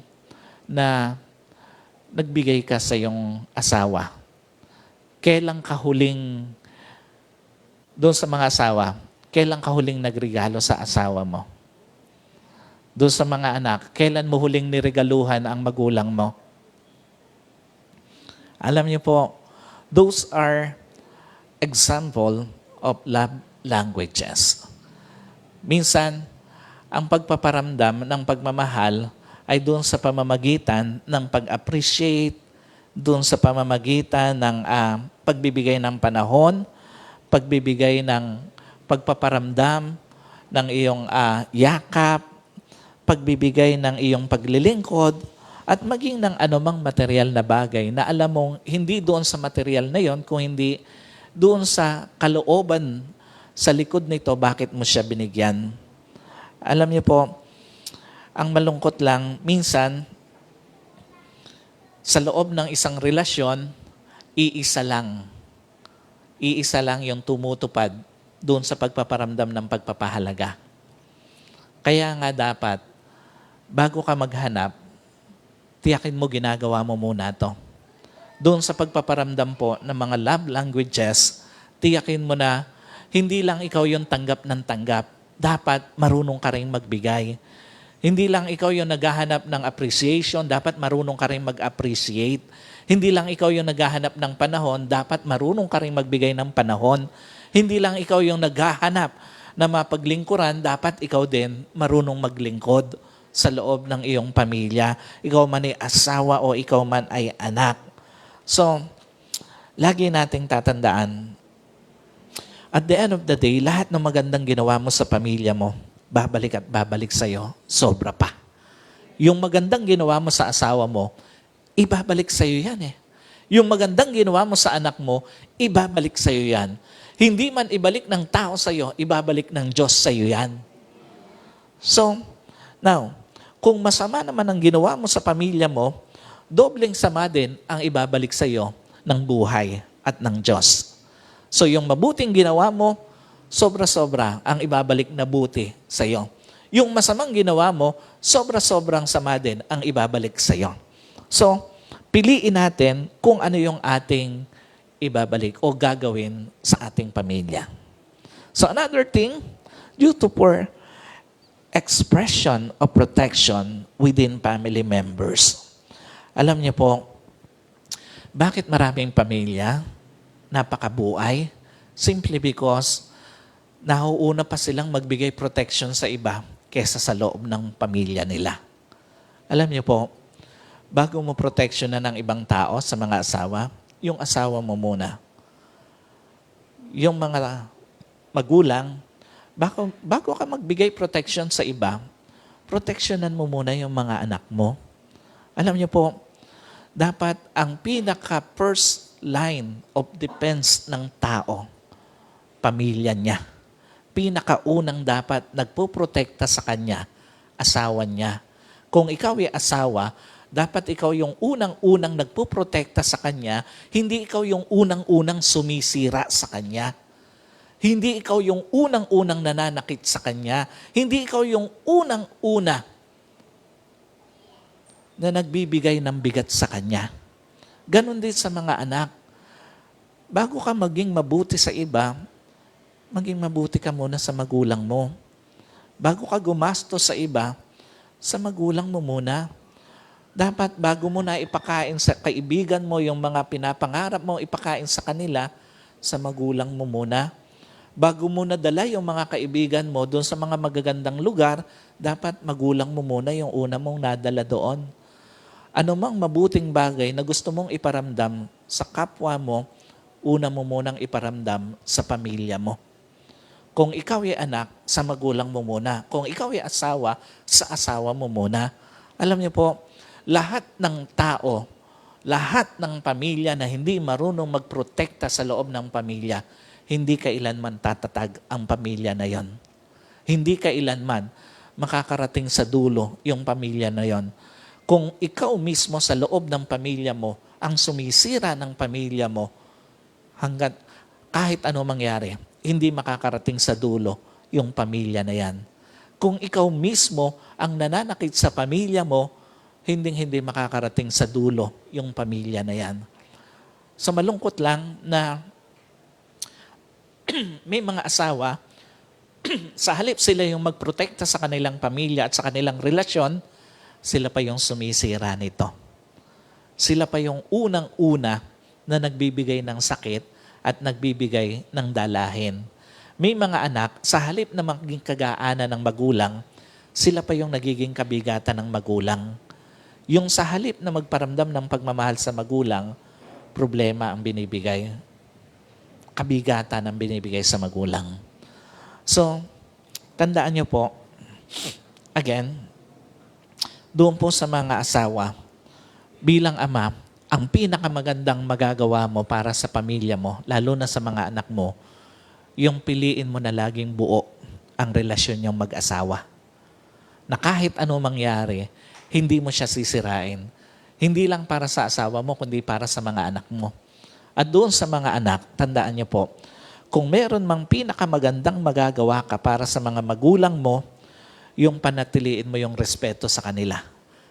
na nagbigay ka sa iyong asawa? Kailan ka huling, doon sa mga asawa, kailan ka huling nagregalo sa asawa mo? Doon sa mga anak, kailan mo huling niregaluhan ang magulang mo? Alam niyo po, those are example of love languages. Minsan, ang pagpaparamdam ng pagmamahal ay doon sa pamamagitan ng pag-appreciate, doon sa pamamagitan ng pagbibigay ng panahon, pagbibigay ng pagpaparamdam ng iyong yakap, pagbibigay ng iyong paglilingkod, at maging ng anumang material na bagay na alam mong hindi doon sa material na yon, kung hindi doon sa kalooban sa likod nito, bakit mo siya binigyan. Alam niyo po, ang malungkot lang, minsan, sa loob ng isang relasyon, iisa lang yung tumutupad doon sa pagpaparamdam ng pagpapahalaga. Kaya nga dapat, bago ka maghanap, tiyakin mo ginagawa mo muna to. Doon sa pagpaparamdam po ng mga love languages, tiyakin mo na hindi lang ikaw yung tanggap ng tanggap. Dapat marunong ka rin magbigay. Hindi lang ikaw yung naghahanap ng appreciation, dapat marunong ka rin mag-appreciate. Hindi lang ikaw yung naghahanap ng panahon, dapat marunong ka rin magbigay ng panahon. Hindi lang ikaw yung naghahanap na mapaglingkuran, dapat ikaw din marunong maglingkod sa loob ng iyong pamilya. Ikaw man ay asawa o ikaw man ay anak. So, lagi nating tatandaan, at the end of the day, lahat ng magandang ginawa mo sa pamilya mo, babalik at babalik sa'yo, sobra pa. Yung magandang ginawa mo sa asawa mo, ibabalik sa'yo yan eh. Yung magandang ginawa mo sa anak mo, ibabalik sa'yo yan. Hindi man ibalik ng tao sa'yo, ibabalik ng Diyos sa'yo yan. So, now, kung masama naman ang ginawa mo sa pamilya mo, dobleng sama din ang ibabalik sa iyo ng buhay at ng Diyos. So yung mabuting ginawa mo, sobra-sobra ang ibabalik na buti sa iyo. Yung masamang ginawa mo, sobra-sobrang sama din ang ibabalik sa iyo. So, piliin natin kung ano yung ating ibabalik o gagawin sa ating pamilya. So another thing, due to poor expression of protection within family members. Alam niyo po, bakit maraming pamilya napakabuhay? Simply because nauuna pa silang magbigay protection sa iba kesa sa loob ng pamilya nila. Alam niyo po, bago mo protection na ng ibang tao sa mga asawa, yung asawa mo muna. Yung mga magulang, bago ka magbigay protection sa iba, protectionan mo muna yung mga anak mo. Alam niyo po, dapat ang pinaka-first line of defense ng tao, pamilya niya. Pinakaunang dapat nagpoprotekta sa kanya, asawa niya. Kung ikaw ay asawa, dapat ikaw yung unang-unang nagpoprotekta sa kanya, hindi ikaw yung unang-unang sumisira sa kanya. Hindi ikaw yung unang-unang nananakit sa kanya. Hindi ikaw yung unang-una na nagbibigay ng bigat sa kanya. Ganon din sa mga anak. Bago ka maging mabuti sa iba, maging mabuti ka muna sa magulang mo. Bago ka gumastos sa iba, sa magulang mo muna. Dapat bago mo na ipakain sa kaibigan mo yung mga pinapangarap mo, ipakain sa kanila, sa magulang mo muna. Bago mo nadala yung mga kaibigan mo doon sa mga magagandang lugar, dapat magulang mo muna yung una mong nadala doon. Ano mang mabuting bagay na gusto mong iparamdam sa kapwa mo, una mo munang iparamdam sa pamilya mo. Kung ikaw ay anak, sa magulang mo muna. Kung ikaw ay asawa, sa asawa mo muna. Alam niyo po, lahat ng tao, lahat ng pamilya na hindi marunong magprotekta sa loob ng pamilya, hindi kailanman tatatag ang pamilya na yon. Hindi kailanman makakarating sa dulo yung pamilya na yon. Kung ikaw mismo sa loob ng pamilya mo, ang sumisira ng pamilya mo, hanggat kahit ano mangyari, hindi makakarating sa dulo yung pamilya na yan. Kung ikaw mismo ang nananakit sa pamilya mo, hindi makakarating sa dulo yung pamilya na yan. So malungkot lang na may mga asawa, sa halip sila yung magprotekta sa kanilang pamilya at sa kanilang relasyon, sila pa yung sumisira nito. Sila pa yung unang-una na nagbibigay ng sakit at nagbibigay ng dalahin. May mga anak, sa halip na maging kagaanan ng magulang, sila pa yung nagiging kabigatan ng magulang. Yung sa halip na magparamdam ng pagmamahal sa magulang, problema ang binibigay. Kabigatan ang binibigay sa magulang. So, tandaan niyo po, again, doon po sa mga asawa, bilang ama, ang pinakamagandang magagawa mo para sa pamilya mo, lalo na sa mga anak mo, yung piliin mo na laging buo ang relasyon niyong mag-asawa. Na kahit ano mangyari, hindi mo siya sisirain. Hindi lang para sa asawa mo, kundi para sa mga anak mo. At doon sa mga anak, tandaan niyo po, kung meron mang pinakamagandang magagawa ka para sa mga magulang mo, yung panatiliin mo yung respeto sa kanila.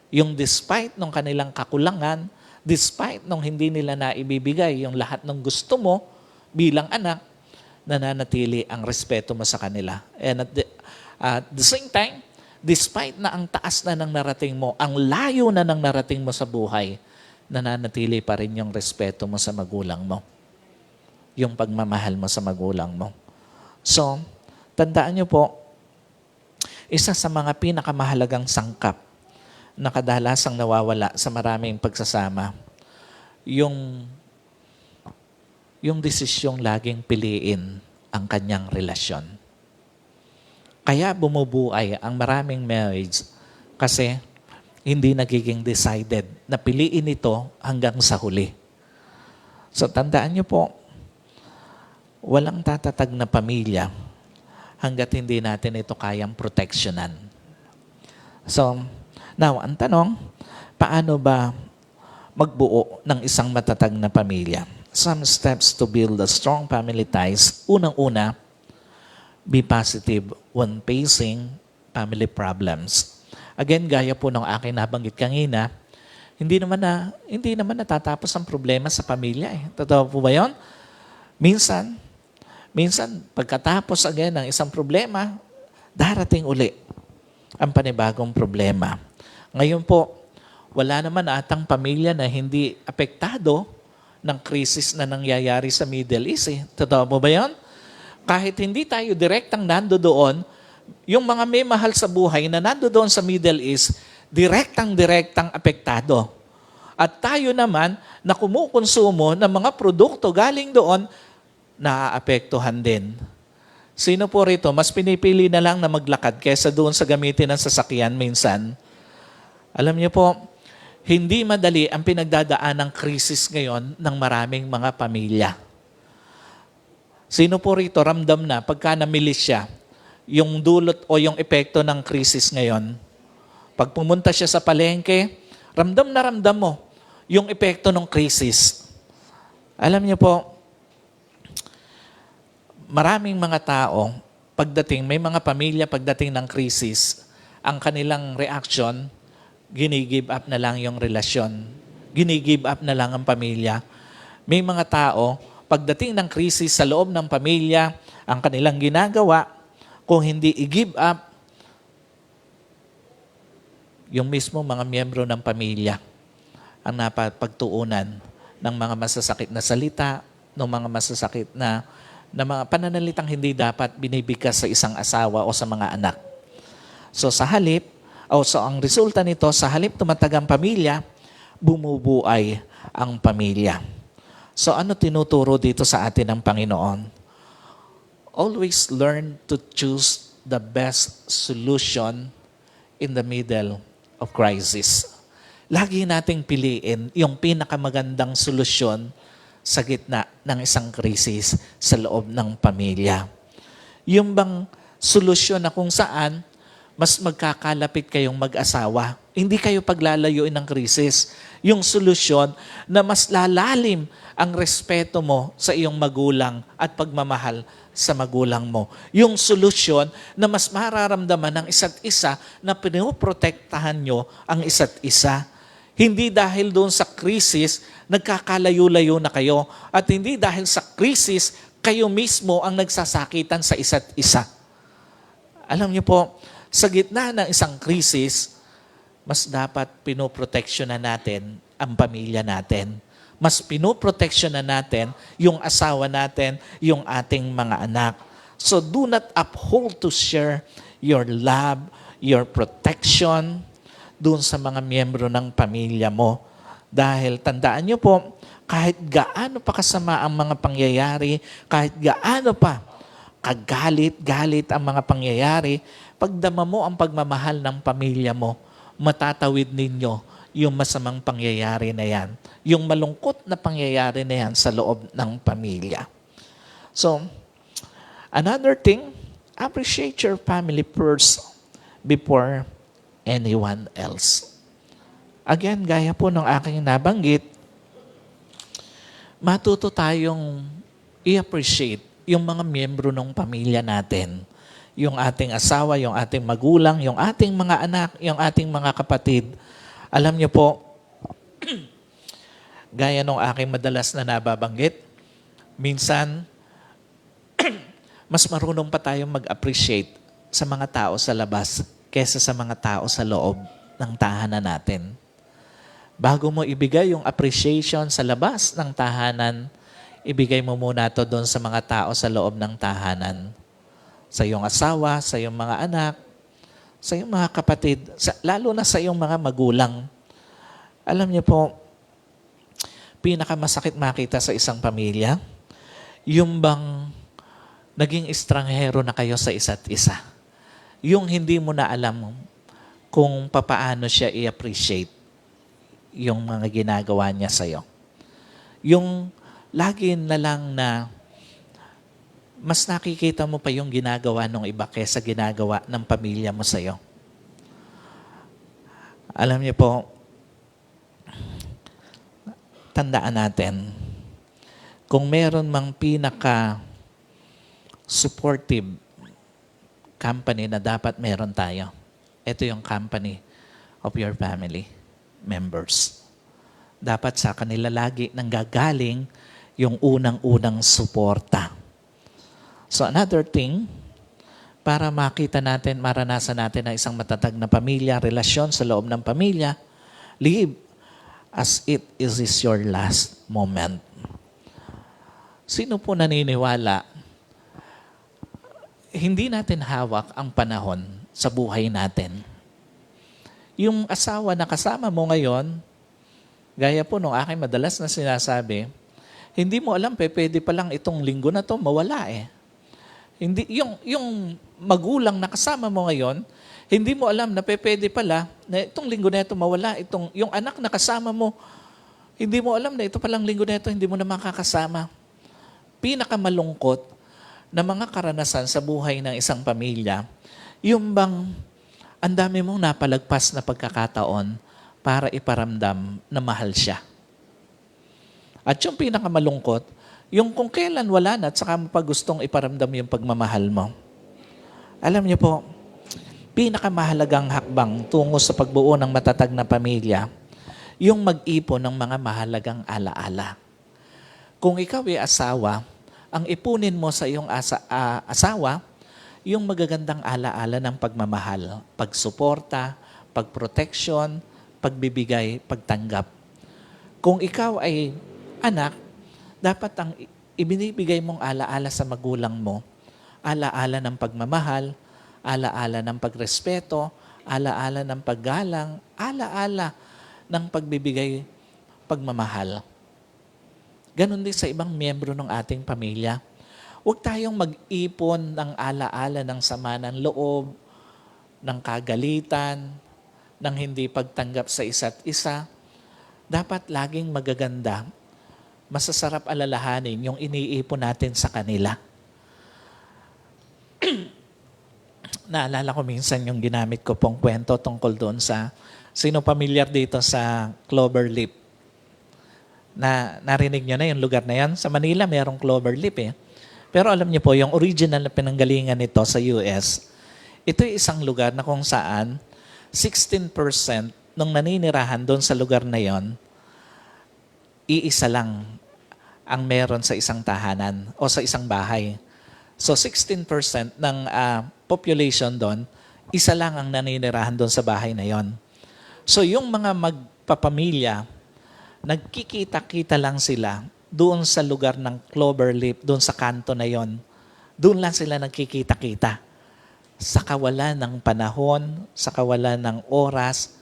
Yung despite ng kanilang kakulangan, despite nung hindi nila naibibigay yung lahat ng gusto mo bilang anak, nananatili ang respeto mo sa kanila. And at the same time, despite na ang taas na ng narating mo, ang layo na ng narating mo sa buhay, nananatili pa rin yung respeto mo sa magulang mo. Yung pagmamahal mo sa magulang mo. So, tandaan niyo po, isa sa mga pinakamahalagang sangkap na kadalasang nawawala sa maraming pagsasama, yung desisyong laging piliin ang kanyang relasyon. Kaya bumubuhay ang maraming marriage kasi hindi nagiging decided na piliin ito hanggang sa huli. So tandaan niyo po, walang tatatag na pamilya hanggat hindi natin ito kayang proteksyonan. So, now, ang tanong, paano ba magbuo ng isang matatag na pamilya? Some steps to build a strong family ties. Unang-una, be positive when facing family problems. Again, gaya po ng akin nabanggit kanina, hindi naman natatapos ang problema sa pamilya. Totoo po ba yun? Minsan, pagkatapos again ng isang problema, darating uli ang panibagong problema. Ngayon po, wala naman atang pamilya na hindi apektado ng krisis na nangyayari sa Middle East. Totoo mo ba yun? Kahit hindi tayo direktang nando doon, yung mga may mahal sa buhay na nando doon sa Middle East, direktang apektado. At tayo naman na kumukonsumo ng mga produkto galing doon, naaapektuhan din. Sino po rito, mas pinipili na lang na maglakad kaysa doon sa gamitin ng sasakyan minsan? Alam niyo po, hindi madali ang pinagdadaan ng krisis ngayon ng maraming mga pamilya. Sino po rito ramdam na pagka namilis siya, yung dulot o yung epekto ng krisis ngayon? Pag pumunta siya sa palengke, ramdam na ramdam mo yung epekto ng krisis. Alam niyo po, maraming mga tao, may mga pamilya pagdating ng krisis, ang kanilang reaction, gini-give up na lang yung relasyon. Gini-give up na lang ang pamilya. May mga tao, pagdating ng krisis sa loob ng pamilya, ang kanilang ginagawa, kung hindi i-give up, yung mismo mga miyembro ng pamilya ang napagtuunan ng mga masasakit na salita, ng mga masasakit na mga pananalitang hindi dapat binibigkas sa isang asawa o sa mga anak. So ang resulta nito, sa halip tumatag ang pamilya, bumubuhay ang pamilya. So ano tinuturo dito sa atin ng Panginoon? Always learn to choose the best solution in the middle of crisis. Lagi nating piliin yung pinakamagandang solusyon sa gitna ng isang krisis sa loob ng pamilya. Yung bang solusyon na kung saan mas magkakalapit kayong mag-asawa. Hindi kayo paglalayuin ng krisis. Yung solusyon na mas lalalim ang respeto mo sa iyong magulang at pagmamahal sa magulang mo. Yung solusyon na mas mararamdaman ng isa't isa na pinoprotektahan nyo ang isa't isa. Hindi dahil doon sa krisis, nagkakalayo-layo na kayo. At hindi dahil sa krisis, kayo mismo ang nagsasakitan sa isa't isa. Alam niyo po, sa gitna ng isang krisis, mas dapat pinoproteksyonan natin ang pamilya natin. Mas pinoproteksyonan natin yung asawa natin, yung ating mga anak. So do not uphold to share your love, your protection doon sa mga miyembro ng pamilya mo. Dahil tandaan niyo po, kahit gaano pa kasama ang mga pangyayari, kahit gaano pa kagalit-galit ang mga pangyayari, pagdama mo ang pagmamahal ng pamilya mo, matatawid ninyo yung masamang pangyayari na yan. Yung malungkot na pangyayari na yan sa loob ng pamilya. So, another thing, appreciate your family first before anyone else. Again, gaya po ng aking nabanggit, matuto tayong i-appreciate yung mga miyembro ng pamilya natin. Yung ating asawa, yung ating magulang, yung ating mga anak, yung ating mga kapatid. Alam niyo po, gaya nung aking madalas na nababanggit, minsan, mas marunong pa tayong mag-appreciate sa mga tao sa labas kaysa sa mga tao sa loob ng tahanan natin. Bago mo ibigay yung appreciation sa labas ng tahanan, ibigay mo muna to doon sa mga tao sa loob ng tahanan. Sa iyong asawa, sa iyong mga anak, sa iyong mga kapatid, lalo na sa iyong mga magulang. Alam niyo po, pinakamasakit makita sa isang pamilya, yung bang naging estranghero na kayo sa isa't isa. Yung hindi mo na alam kung papaano siya i-appreciate yung mga ginagawa niya sa'yo. Yung lagi na lang na mas nakikita mo pa yung ginagawa ng iba kaysa ginagawa ng pamilya mo sa'yo. Alam niyo po, tandaan natin, kung meron mang pinaka-supportive company na dapat meron tayo, ito yung company of your family members. Dapat sa kanila lagi nanggagaling yung unang-unang suporta. So another thing, para makita natin, maranasan natin ang isang matatag na pamilya, relasyon sa loob ng pamilya, live as it is your last moment. Sino po naniniwala, hindi natin hawak ang panahon sa buhay natin. Yung asawa na kasama mo ngayon, gaya po nung aking madalas na sinasabi, hindi mo alam, pwede pa lang itong linggo na to mawala eh. Hindi, yung magulang na kasama mo ngayon, hindi mo alam na pwede pala na itong linggo na ito mawala. Yung anak na kasama mo, hindi mo alam na ito palang linggo na ito, hindi mo na makakasama. Pinakamalungkot na mga karanasan sa buhay ng isang pamilya, yung bang ang dami mong napalagpas na pagkakataon para iparamdam na mahal siya. At yung pinakamalungkot, yung kung kailan wala na at saka mo pa gustong iparamdam yung pagmamahal mo. Alam niyo po, pinakamahalagang hakbang tungo sa pagbuo ng matatag na pamilya, yung mag-ipon ng mga mahalagang alaala. Kung ikaw ay asawa, ang ipunin mo sa iyong asawa, yung magagandang alaala ng pagmamahal, pagsuporta, pagproteksyon, pagbibigay, pagtanggap. Kung ikaw ay anak, dapat ang ibinibigay mong alaala sa magulang mo, alaala ng pagmamahal, alaala ng pagrespeto, alaala ng paggalang, alaala ng pagbibigay, pagmamahal. Ganon din sa ibang miyembro ng ating pamilya. Huwag tayong mag-ipon ng alaala ng sama ng loob, ng kagalitan, ng hindi pagtanggap sa isa't isa. Dapat laging magaganda, masasarap alalahanin yung iniipon natin sa kanila. Naalala ko minsan yung ginamit ko pong kwento tungkol doon sa, sino pamilyar dito sa Cloverleaf? Narinig nyo na yung lugar na yan? Sa Manila, mayroong Cloverleaf eh. Pero alam niyo po, yung original na pinanggalingan nito sa US, ito yung isang lugar na kung saan 16% nung naninirahan doon sa lugar na yon, iisa lang ang meron sa isang tahanan o sa isang bahay. So 16% ng population doon, isa lang ang naninirahan doon sa bahay na yon. So yung mga magpapamilya, nagkikita-kita lang sila doon sa lugar ng Cloverleaf, doon sa kanto na yon. Doon lang sila nagkikita-kita. Sa kawalan ng panahon, sa kawalan ng oras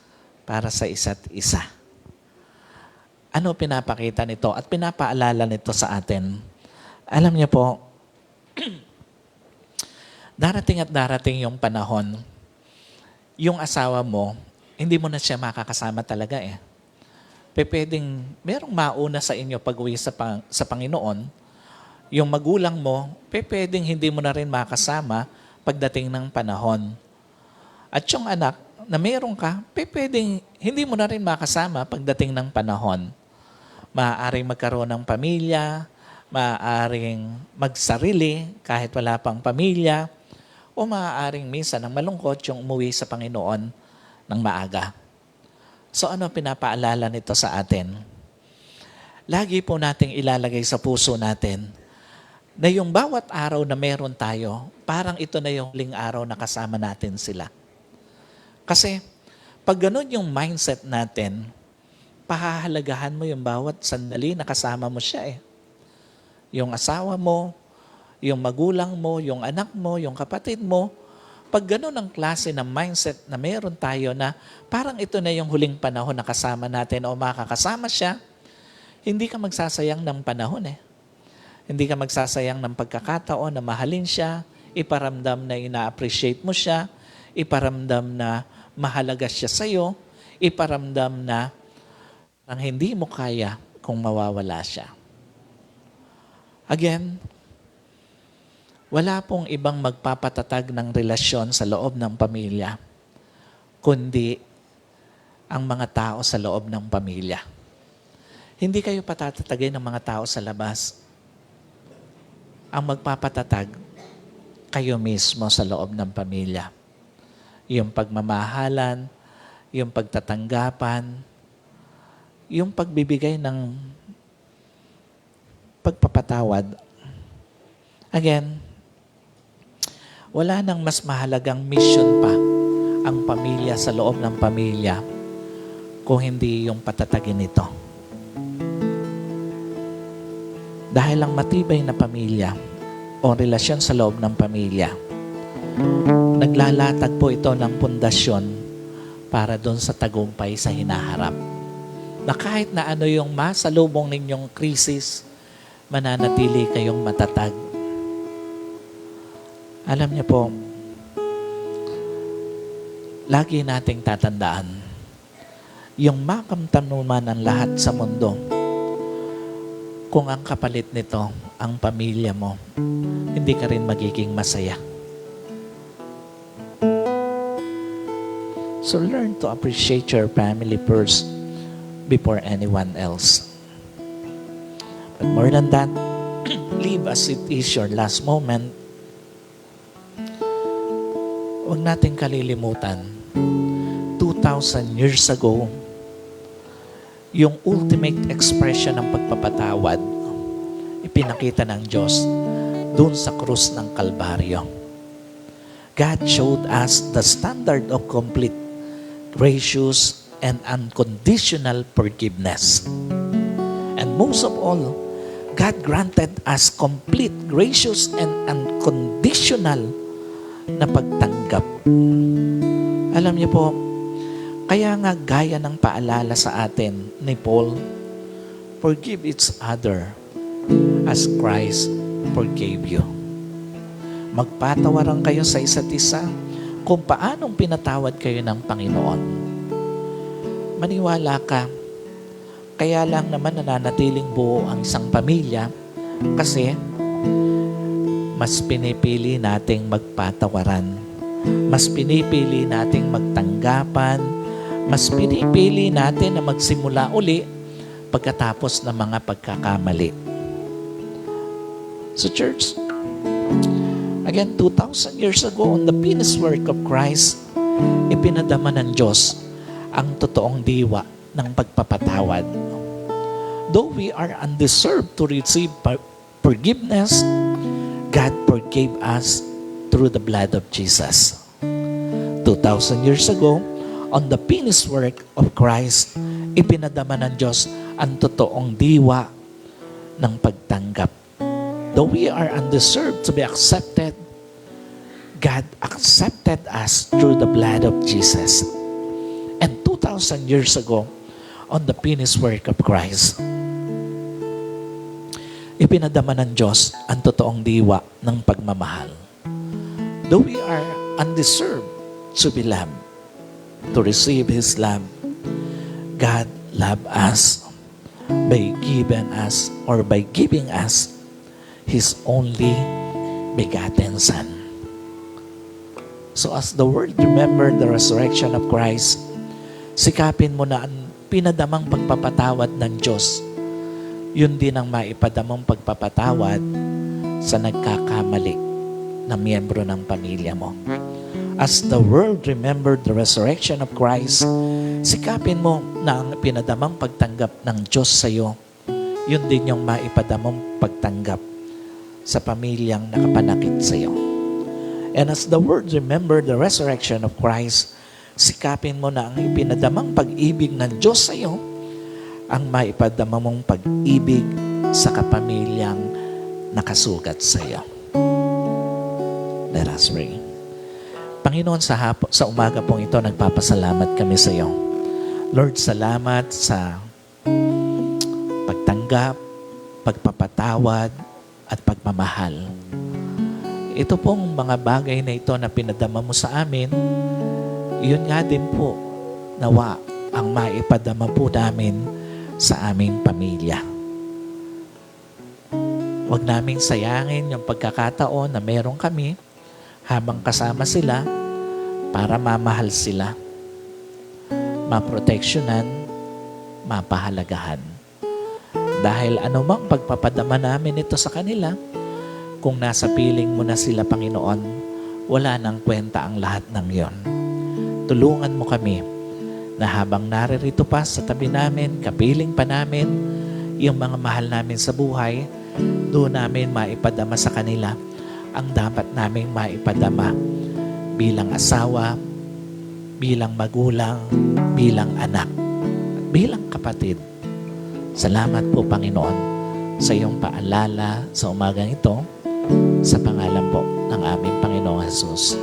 para sa isa't isa. Ano pinapakita nito at pinapaalala nito sa atin? Alam niyo po, darating at darating yung panahon, yung asawa mo, hindi mo na siya makakasama talaga eh. Pwedeng merong mauna sa inyo pag-uwi sa Panginoon, yung magulang mo, pwedeng hindi mo na rin makasama pagdating ng panahon. At yung anak na meron ka, pwedeng hindi mo na rin makasama pagdating ng panahon. Maaaring magkaroon ng pamilya, maaaring magsarili kahit wala pang pamilya, o maaaring minsan ang malungkot yung umuwi sa Panginoon ng maaga. So ano pinapaalala nito sa atin? Lagi po nating ilalagay sa puso natin na yung bawat araw na meron tayo, parang ito na yung huling araw na kasama natin sila. Kasi pag ganun yung mindset natin, pahahalagahan mo yung bawat sandali na kasama mo siya eh. Yung asawa mo, yung magulang mo, yung anak mo, yung kapatid mo, pag ganun ang klase ng mindset na meron tayo na parang ito na yung huling panahon na kasama natin o makakasama siya, hindi ka magsasayang ng panahon eh. Hindi ka magsasayang ng pagkakataon na mahalin siya, iparamdam na ina-appreciate mo siya, iparamdam na mahalaga siya sa'yo, iparamdam na ang hindi mo kaya kung mawawala siya. Again, wala pong ibang magpapatatag ng relasyon sa loob ng pamilya, kundi ang mga tao sa loob ng pamilya. Hindi kayo patatatagin ng mga tao sa labas. Ang magpapatatag, kayo mismo sa loob ng pamilya. Yung pagmamahalan, yung pagtatanggapan, yung pagbibigay ng pagpapatawad. Again, wala nang mas mahalagang mission pa ang pamilya sa loob ng pamilya kung hindi yung patatagin nito. Dahil ang matibay na pamilya o relasyon sa loob ng pamilya, naglalatag po ito ng pundasyon para doon sa tagumpay sa hinaharap. Na kahit na ano yung masalubong ninyong krisis, mananatili kayong matatag. Alam niyo po, lagi nating tatandaan, yung makamtanuman ang lahat sa mundo, kung ang kapalit nito, ang pamilya mo, hindi ka rin magiging masaya. So learn to appreciate your family first before anyone else. But more than that, live as it is your last moment. Huwag nating kalilimutan, 2,000 years ago, yung ultimate expression ng pagpapatawad, ipinakita ng Diyos doon sa krus ng Kalbaryo. God showed us the standard of complete, gracious, and unconditional forgiveness. And most of all, God granted us complete, gracious, and unconditional na pagtanggap. Alam niyo po, kaya nga gaya ng paalala sa atin ni Paul, forgive each other as Christ forgave you. Magpatawaran kayo sa isa't isa kung paanong pinatawad kayo ng Panginoon. Maniwala ka, kaya lang naman nananatiling buo ang isang pamilya kasi mas pinipili nating magpatawaran Mas pinipili nating magtanggapan, mas pinipili natin na magsimula uli pagkatapos ng mga pagkakamali. So church, again, 2,000 years ago, on the finished work of Christ, ipinadama ng Diyos ang totoong diwa ng pagpapatawad. Though we are undeserved to receive forgiveness, God forgave us through the blood of Jesus. 2,000 years ago, on the finished work of Christ, ipinadama ng Diyos ang totoong diwa ng pagtanggap. Though we are undeserved to be accepted, God accepted us through the blood of Jesus. And 2,000 years ago, on the finished work of Christ, ipinadama ng Diyos ang totoong diwa ng pagmamahal. Though we are undeserved to be loved, to receive His love, God loved us by giving us His only begotten Son. So as the world remembered the resurrection of Christ, sikapin mo na ang pinadamang pagpapatawad ng Diyos, yun din ang maipadamang pagpapatawad sa nagkakamali na miyembro ng pamilya mo. As the world remembered the resurrection of Christ, sikapin mo na ang pinadamang pagtanggap ng Diyos sa iyo, yun din yung maipadamang pagtanggap sa pamilyang nakapanakit sa iyo. And as the world remembered the resurrection of Christ, sikapin mo na ang ipinadamang pag-ibig ng Diyos sa iyo, ang maipadama mong pag-ibig sa kapamilyang nakasugat sa iyo. Let us pray. Panginoon, sa umaga pong ito, nagpapasalamat kami sa iyo. Lord, salamat sa pagtanggap, pagpapatawad, at pagmamahal. Ito pong mga bagay na ito na pinadama mo sa amin, yun nga din po, nawa ang maipadama po namin sa aming pamilya. Huwag naming sayangin yung pagkakataon na meron kami habang kasama sila para mamahal sila, maproteksyonan, mapahalagahan. Dahil anumang pagpapadama namin ito sa kanila, kung nasa piling mo na sila, Panginoon, wala nang kwenta ang lahat ng yon. Tulungan mo kami na habang naririto pa sa tabi namin, kapiling pa namin, yung mga mahal namin sa buhay, doon namin maipadama sa kanila ang dapat naming maipadama bilang asawa, bilang magulang, bilang anak, bilang kapatid. Salamat po, Panginoon, sa iyong paalala sa umagang ito, sa pangalan po ng aming Panginoong Jesus.